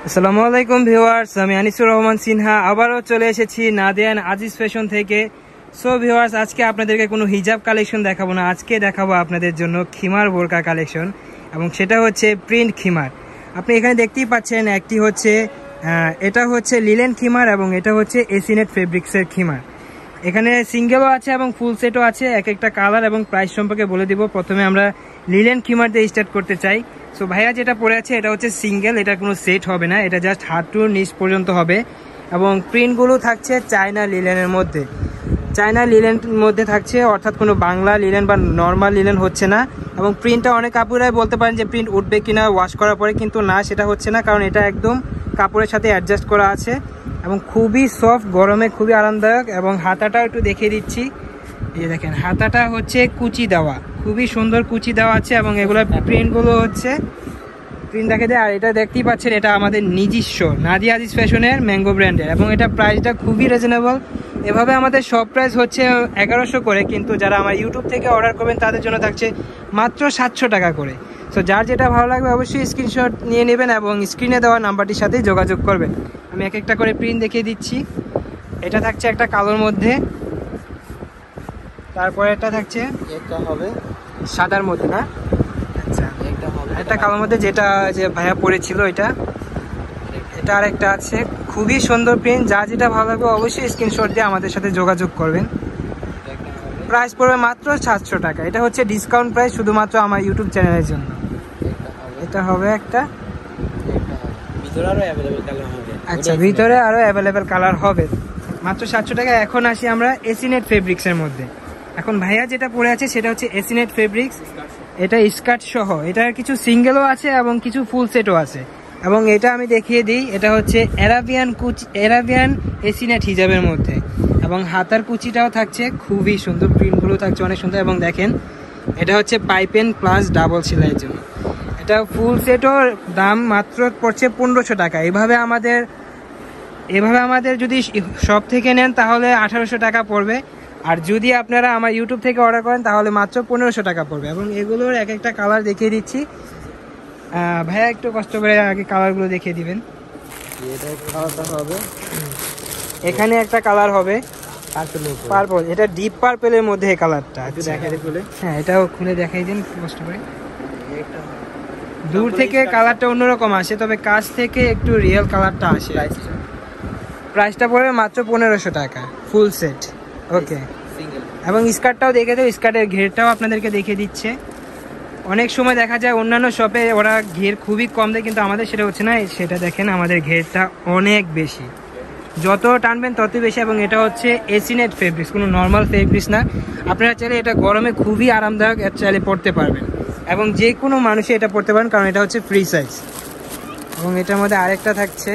আসসালামু আলাইকুম ভিউয়ার্স, আমি আনিসুর রহমান সিনহা আবারও চলে এসেছি নাদিয়ান আজিজ ফ্যাশন থেকে। সো ভিউয়ার্স, আজকে আপনাদেরকে কোনো হিজাব কালেকশন দেখাবো না, আজকে দেখাবো আপনাদের জন্য খিমার বোরকা কালেকশন, এবং সেটা হচ্ছে প্রিন্ট খিমার। আপনি এখানে দেখতেই পাচ্ছেন, একটি হচ্ছে এটা হচ্ছে লিলেন খিমার এবং এটা হচ্ছে এসিনেট ফেব্রিক্সের খিমার। এখানে সিঙ্গেলও আছে এবং ফুল সেটও আছে। এক একটা কালার এবং প্রাইস সম্পর্কে বলে দিব। প্রথমে আমরা লিলেন খিমার দিয়ে স্টার্ট করতে চাই। সো ভাইয়া যেটা পরে আছে এটা হচ্ছে সিঙ্গেল, এটা কোনো সেট হবে না, এটা জাস্ট হাঁটুর নিচ পর্যন্ত হবে এবং প্রিন্টগুলো থাকছে চায়না লিলেনের মধ্যে। চায়না লিলেনের মধ্যে থাকছে, অর্থাৎ কোনো বাংলা লিলেন বা নর্মাল লিলেন হচ্ছে না। এবং প্রিন্টটা অনেক কাপড়াই বলতে পারেন যে প্রিন্ট উঠবে কিনা ওয়াশ করার পরে, কিন্তু না, সেটা হচ্ছে না, কারণ এটা একদম কাপড়ের সাথে অ্যাডজাস্ট করা আছে এবং খুবই সফট, গরমে খুবই আরামদায়ক। এবং হাতাটাও একটু দেখিয়ে দিচ্ছি, এই যে দেখেন হাতাটা হচ্ছে কুচি দেওয়া, খুবই সুন্দর কুচি দেওয়া আছে এবং এগুলোর প্রিন্টগুলো হচ্ছে প্রিন্ট দেখে দেয়। আর এটা দেখতেই পাচ্ছেন, এটা আমাদের নিজস্ব নাদিয়া আজিজ ফ্যাশনের ম্যাঙ্গো ব্র্যান্ডের, এবং এটা প্রাইসটা খুবই রিজনেবল। এভাবে আমাদের সব প্রাইস হচ্ছে 1100 করে, কিন্তু যারা আমার ইউটিউব থেকে অর্ডার করবেন তাদের জন্য থাকছে মাত্র 700 টাকা করে। সো যার যেটা ভালো লাগবে অবশ্যই স্ক্রিনশট নিয়ে নেবেন এবং স্ক্রিনে দেওয়া নাম্বারটির সাথে যোগাযোগ করবেন। আমি এক একটা করে প্রিন্ট দেখিয়ে দিচ্ছি। এটা থাকছে একটা কালোর মধ্যে, তারপরে এটা থাকছে একটা হবে সাদার মধ্যে, না আচ্ছা একটা হবে একটা কালোর মধ্যে, যেটা যে ভাইয়া পরেছিল এটা আর একটা আছে। খুবই সুন্দর প্রিন্ট, যা যেটা ভালো লাগবে অবশ্যই স্ক্রিনশট দিয়ে আমাদের সাথে যোগাযোগ করবেন। প্রাইস পড়বে মাত্র 700 টাকা। এটা হচ্ছে ডিসকাউন্ট প্রাইস শুধুমাত্র আমার ইউটিউব চ্যানেলের জন্য। এটা হবে একটা, ভিতরে আরো অ্যাভেলেবল কালার হবে। আচ্ছা ভিতরে আরো অ্যাভেলেবেল কালার হবে, মাত্র 700 টাকা। এখন আসি আমরা এসিনেট ফেব্রিক্সের মধ্যে। এখন ভাইয়া যেটা পরে আছে সেটা হচ্ছে এসিনেট ফেব্রিক্স, এটা স্কার্ট সহ। এটার কিছু সিঙ্গেলও আছে এবং কিছু ফুল সেটও আছে। এবং এটা আমি দেখিয়ে দিই, এটা হচ্ছে অ্যারাবিয়ান এসিনেট হিজাবের মধ্যে, এবং হাতার কুচিটাও থাকছে খুবই সুন্দর, প্রিন্টগুলো থাকছে অনেক সুন্দর। এবং দেখেন এটা হচ্ছে পাইপেন প্লাস ডাবল সেলাইয়ের জন্য। এটা ফুল সেটও দাম মাত্র পড়ছে 1500 টাকা। এভাবে আমাদের যদি শপ থেকে নেন তাহলে 1800 টাকা পড়বে, আর যদি আপনারা আমার ইউটিউব থেকে অর্ডার করেন তাহলে মাত্র 1500 টাকা পড়বে। এবং এগুলোর এক একটা কালার দেখিয়ে দিচ্ছি। ভাইয়া একটু কষ্ট করে আগে কালারগুলো দেখিয়ে দিবেন। এটা কালারটা হবে, এখানে একটা কালার হবে পার্পল, এটা ডিপ পার্পলের মধ্যে এই কালারটা। একটু দেখাই দিই খুলে। হ্যাঁ, এটাও খুলে দেখাই দিন কষ্ট করে। দূর থেকে কালারটা অন্যরকম আসে, তবে কাছ থেকে একটু রিয়েল কালারটা আসে। প্রাইসটা পড়বে মাত্র 1500 টাকা ফুল সেট। ওকে, এবং স্কার্টটাও দেখে দেবো, স্কার্টের ঘেরটাও আপনাদেরকে দেখিয়ে দিচ্ছে। অনেক সময় দেখা যায় অন্যান্য শপে ওরা ঘের খুবই কম দেয়, কিন্তু আমাদের সেটা হচ্ছে না। সেটা দেখেন, আমাদের ঘেরটা অনেক বেশি, যত টানবেন ততই বেশি। এবং এটা হচ্ছে এসিনেট ফেব্রিক্স, কোনো নর্মাল ফেব্রিক্স না। আপনারা চাইলে এটা গরমে খুবই আরামদায়ক, চাইলে পরতে পারবেন এবং যে কোনো মানুষই এটা পরতে পারেন, কারণ এটা হচ্ছে ফ্রি সাইজ। এবং এটার মধ্যে আরেকটা থাকছে,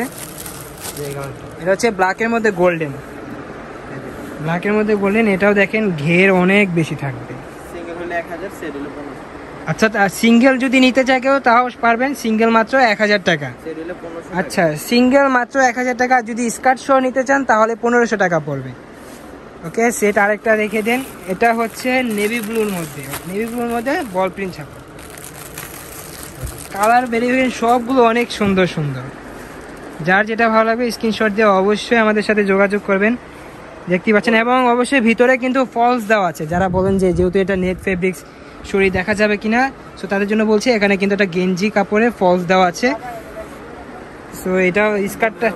এটা হচ্ছে ব্ল্যাকের মধ্যে গোল্ডেন, এটাও দেখেন ঘের অনেক বেশি থাকবে। আচ্ছা, সিঙ্গেল যদি নিতে চাই কেউ তাও পারবেন, সিঙ্গেল মাত্র 1000 টাকা। আচ্ছা, সিঙ্গেল মাত্র 1000 টাকা। যদি স্কার্ট সহ নিতে চান তাহলে 1500 টাকা পড়বে। ওকে, সেট আরেকটা রেখে দেন। এটা হচ্ছে নেভি ব্লুর মধ্যে বল প্রিন্ট ছাপা, কালার ভেরিয়েশন সবগুলো অনেক সুন্দর সুন্দর। যার যেটা ভালো লাগবে স্ক্রিনশট দিয়ে অবশ্যই আমাদের সাথে যোগাযোগ করবেন। দেখতে পাচ্ছেন, এবং অবশ্যই ভিতরে কিন্তু ফলস দেওয়া আছে। যারা বলেন যে যেহেতু এটা নেট ফেব্রিক্স শরীর দেখা যাবে কিনা, সো তাদের জন্য বলছি, এখানে কিন্তু একটা গেঞ্জি কাপড়ে ফলস দেওয়া আছে। সো এটাও স্কার্টটা,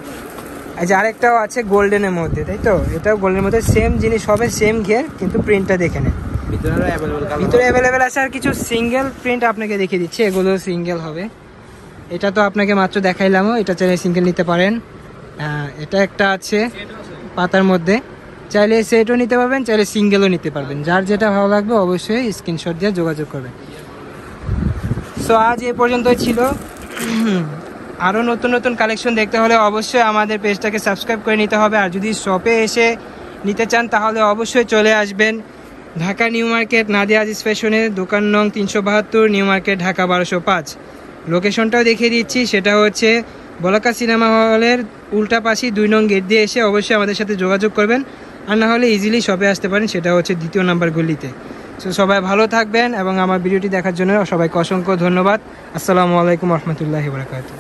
আচ্ছা আরেকটাও আছে গোল্ডেনের মধ্যে, তাই তো? এটাও গোল্ডেনের মধ্যে, সেম জিনিস হবে, সেম ঘের, কিন্তু প্রিন্টটা দেখে নেন। ভিতরে অ্যাভেলেবেল আছে। আর কিছু সিঙ্গেল প্রিন্ট আপনাকে দেখিয়ে দিচ্ছি, এগুলো সিঙ্গেল হবে। এটা তো আপনাকে মাত্র দেখাইলামও, এটা চাইলে সিঙ্গেল নিতে পারেন। এটা একটা আছে পাতার মধ্যে, চাইলে সেটও নিতে পারবেন, চাইলে সিঙ্গেলও নিতে পারবেন। যার যেটা ভালো লাগবে অবশ্যই স্ক্রিনশট দিয়ে যোগাযোগ করবেন। সো আজ এ পর্যন্তই ছিল। আরও নতুন নতুন কালেকশন দেখতে হলে অবশ্যই আমাদের পেজটাকে সাবস্ক্রাইব করে নিতে হবে। আর যদি শপে এসে নিতে চান তাহলে অবশ্যই চলে আসবেন ঢাকা নিউ মার্কেট নাদিয়া আজিজ ফ্যাশনের, দোকান নং 372, নিউ মার্কেট, ঢাকা 1205। লোকেশনটাও দেখিয়ে দিচ্ছি, সেটা হচ্ছে বলাকা সিনেমা হলের উল্টা পাশে 2 নং গেট দিয়ে এসে অবশ্যই আমাদের সাথে যোগাযোগ করবেন। আর না হলে ইজিলি শপে আসতে পারেন, সেটা হচ্ছে 2 নম্বর গলিতে। সো সবাই ভালো থাকবেন এবং আমার ভিডিওটি দেখার জন্য সবাইকে অসংখ্য ধন্যবাদ। আসসালামু আলাইকুম রহমতুল্লাহি ওয়া বারাকাতুহু।